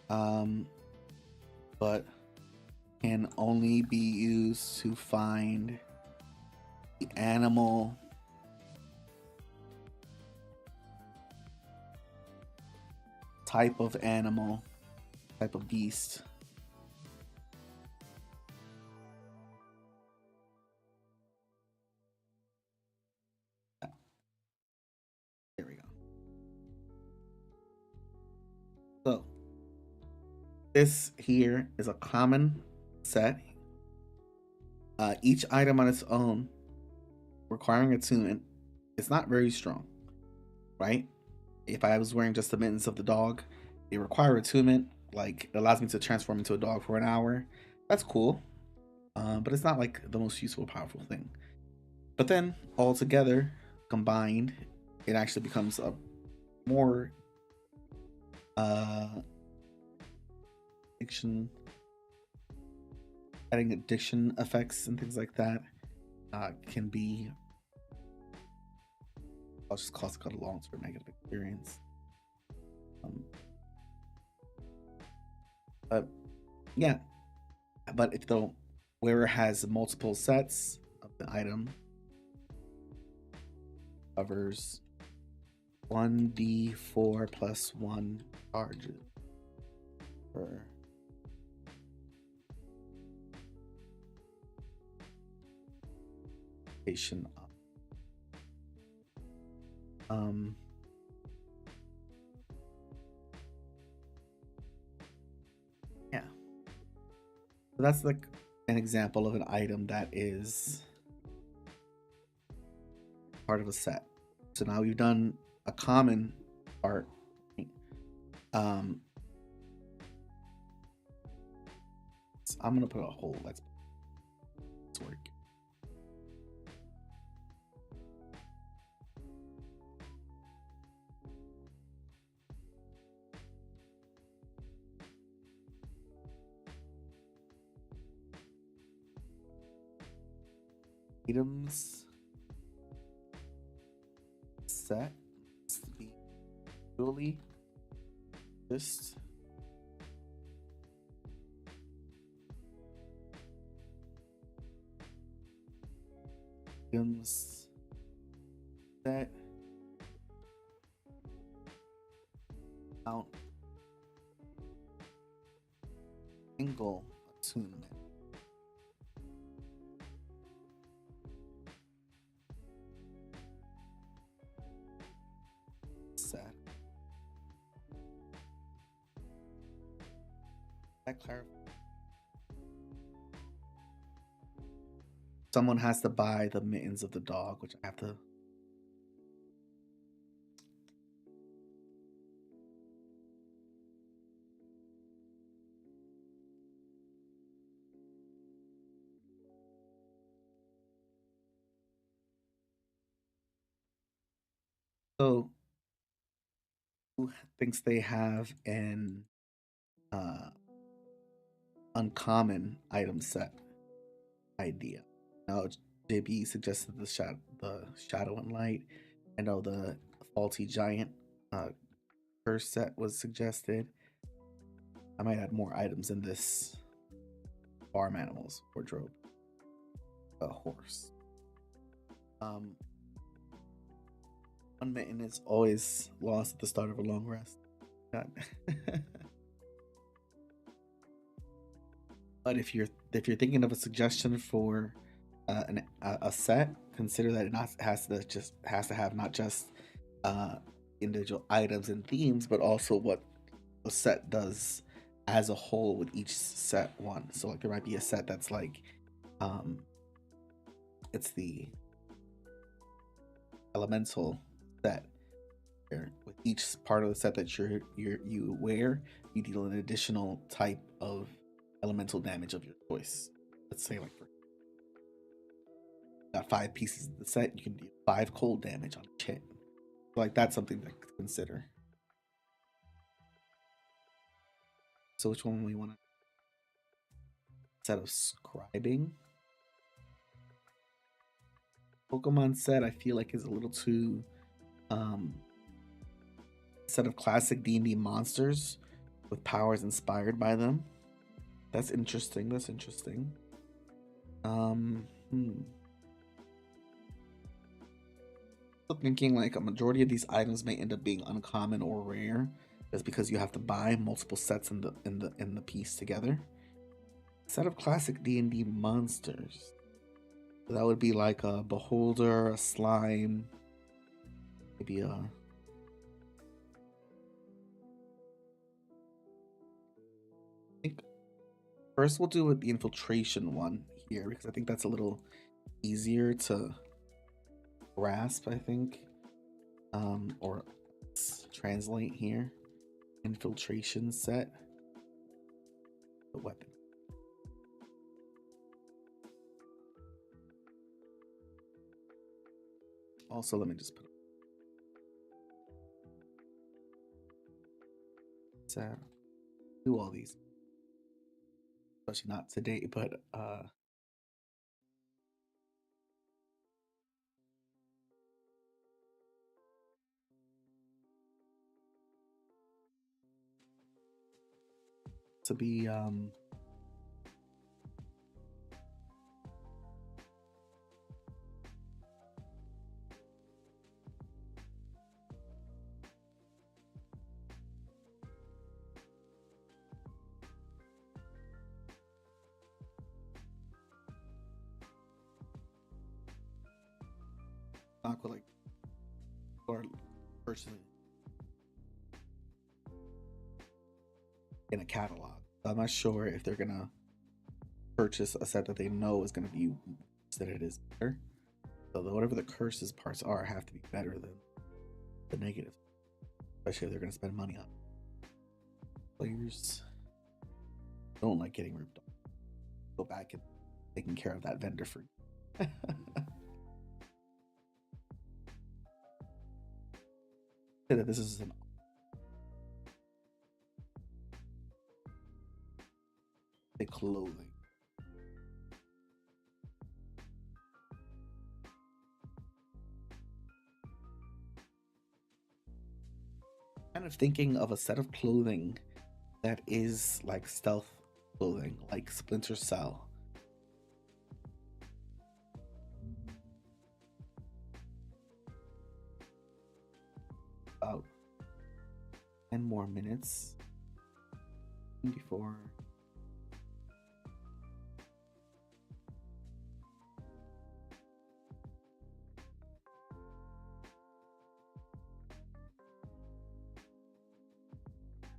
But can only be used to find the animal type of animal, type of beast. There we go. So this here is a common set. Each item on its own, requiring attunement, it's not very strong, right? If I was wearing just the mittens of the dog, they require attunement. Like, it allows me to transform into a dog for an hour. That's cool, but it's not like the most useful, powerful thing. But then all together, combined, it actually becomes a more addiction, adding addiction effects and things like that can be, I'll just cause a long-term negative experience. But yeah, but if the wearer has multiple sets of the item, covers 1d4 plus 1 charges for patient. Yeah. So that's like an example of an item that is part of a set. So now we've done a common part. So I'm gonna put a whole let's work. Items set has to be dually just items set out single attunement. Set. That clarifies. Someone has to buy the mittens of the dog, which I have to. So, who thinks they have an uncommon item set idea? Now, JB suggested the shadow and light. I know the faulty giant curse set was suggested. I might add more items in this farm animals wardrobe. A horse. One mitten is always lost at the start of a long rest. But if you're thinking of a suggestion for a set, consider that it has to have not just individual items and themes, but also what the set does as a whole with each set one. So like there might be a set that's like it's the elemental set where with each part of the set that you wear, you deal an additional type of elemental damage of your choice. Let's say like for got 5 pieces of the set, you can do 5 cold damage on each hit. So like that's something to consider. So which one we want to set of scribing? Pokemon set I feel like is a little too set of classic D&D monsters with powers inspired by them. That's interesting. Thinking like a majority of these items may end up being uncommon or rare. That's because you have to buy multiple sets in the piece together. Set of classic D&D monsters. That would be like a beholder, a slime, maybe a I think first we'll do with the infiltration one here because I think that's a little easier to grasp, I think. Or translate here. Infiltration set. The weapon. Also, let me just put do all these. Especially not today, but to be Aqua like or purchasing in a catalog. So I'm not sure if they're gonna purchase a set that they know is gonna be worse than it is better. So whatever the curses parts are have to be better than the negative, especially if they're gonna spend money on it. Players don't like getting ripped off. Go back and taking care of that vendor for you. That this is an clothing. Kind of thinking of a set of clothing that is like stealth clothing, like Splinter Cell. About 10 more minutes before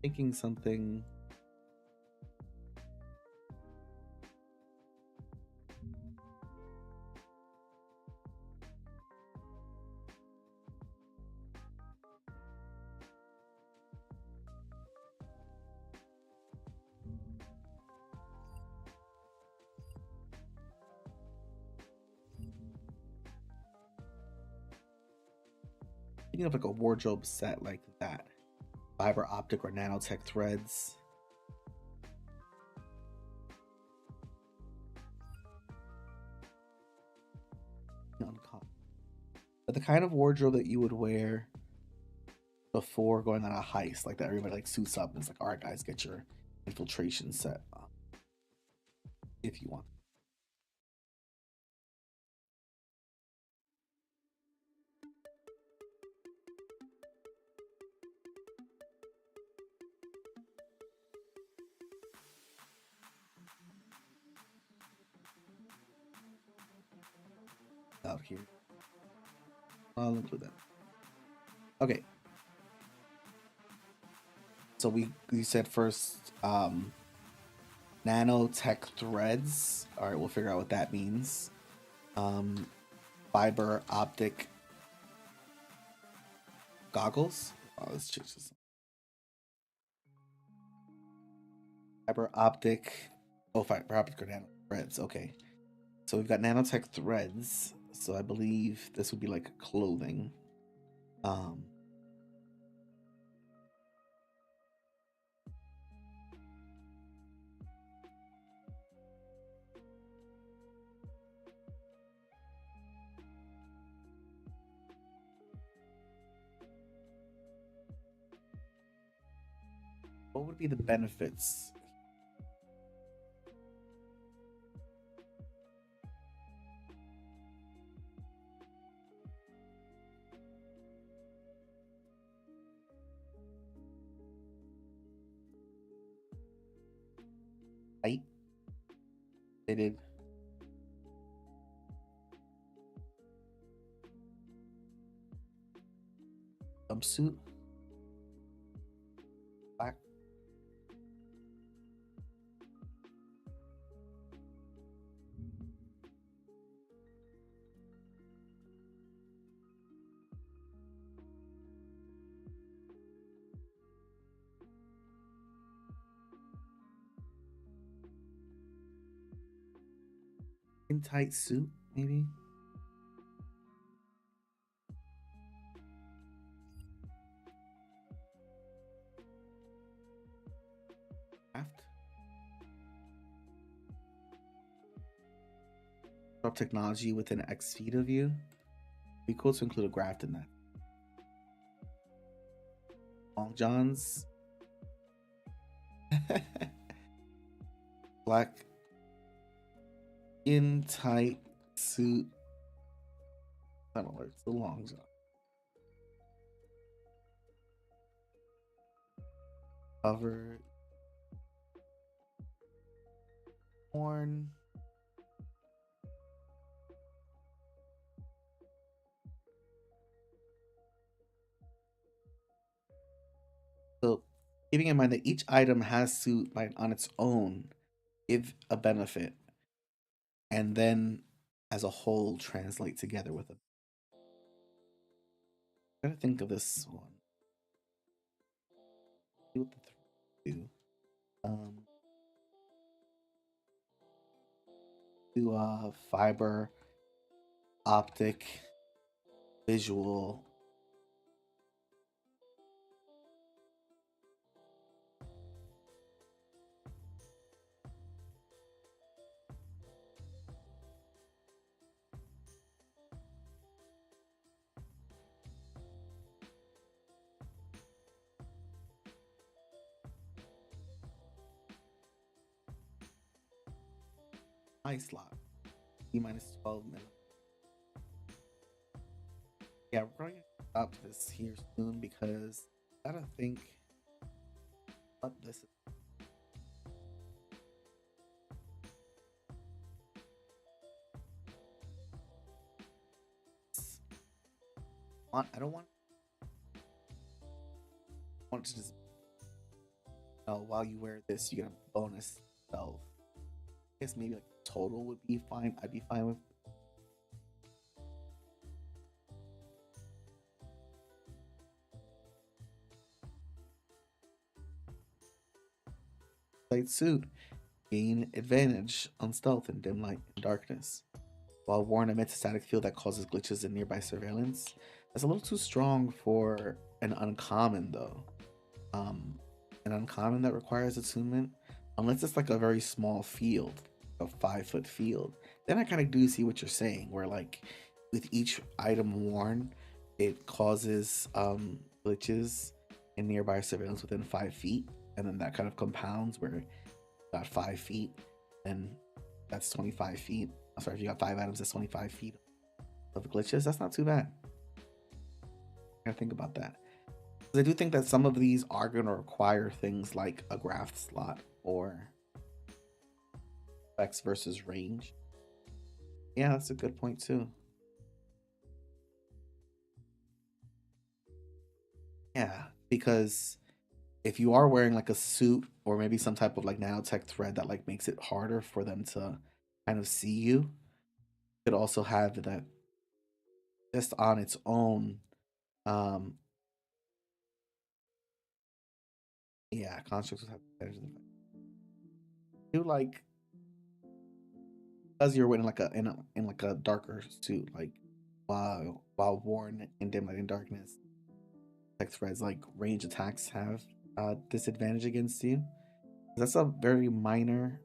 thinking something thinking of like a wardrobe set like that. Fiber optic or nanotech threads. But the kind of wardrobe that you would wear before going on a heist, like that everybody like suits up and is like, all right guys, get your infiltration set if you want. Out here. I'll include that. Okay. So we said first nanotech threads. All right, we'll figure out what that means. Fiber optic goggles. Oh, let's change this. Fiber optic. Oh, fiber optic or nano threads. Okay. So we've got nanotech threads. So I believe this would be like clothing. What would be the benefits? Tight fitted jumpsuit, black. In tight suit, maybe. Craft. Drop technology within X feet of you. Be cool to include a graft in that. Long Johns. Black in tight suit. I don't know, it's the long john. Cover. Horn. Keeping in mind that each item has to, like, on its own, give a benefit, and then as a whole translate together with it. I gotta think of this one. See what the do. Do fiber, optic, visual. Eye slot. E minus 12 minutes. Yeah, we're going to stop this here soon because I gotta think what this is. I don't want to just, while you wear this, you get a bonus spell. I guess maybe like total would be fine. I'd be fine with. Light suit. Gain advantage on stealth in dim light and darkness. While worn amidst a static field that causes glitches in nearby surveillance. That's a little too strong for an uncommon though. An uncommon that requires attunement, unless it's like a very small field, a 5-foot field, then I kind of do see what you're saying, where like with each item worn, it causes glitches in nearby surveillance within 5 feet, and then that kind of compounds where you got 5 feet, and that's 25 feet. I'm sorry, if you got 5 items, that's 25 feet of glitches. That's not too bad. I gotta think about that. I do think that some of these are going to require things like a graft slot or X versus range. Yeah, that's a good point too. Yeah, because if you are wearing like a suit or maybe some type of like nanotech thread that like makes it harder for them to kind of see you, you could also have that just on its own. Um, yeah, constructs would have advantage of the do like because you're wearing like in like a darker suit, like while worn in dim light and darkness, tech threads like range attacks have disadvantage against you. That's a very minor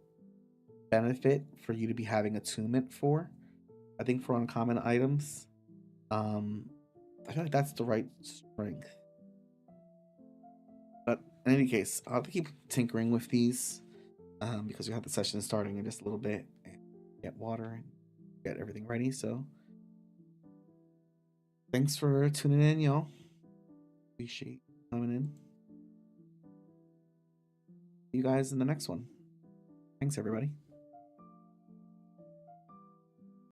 benefit for you to be having attunement for. I think for uncommon items, I feel like that's the right strength. But in any case, I'll have to keep tinkering with these because we have the session starting in just a little bit and get water and get everything ready. So thanks for tuning in, y'all. Appreciate coming in. See you guys in the next one. Thanks, everybody.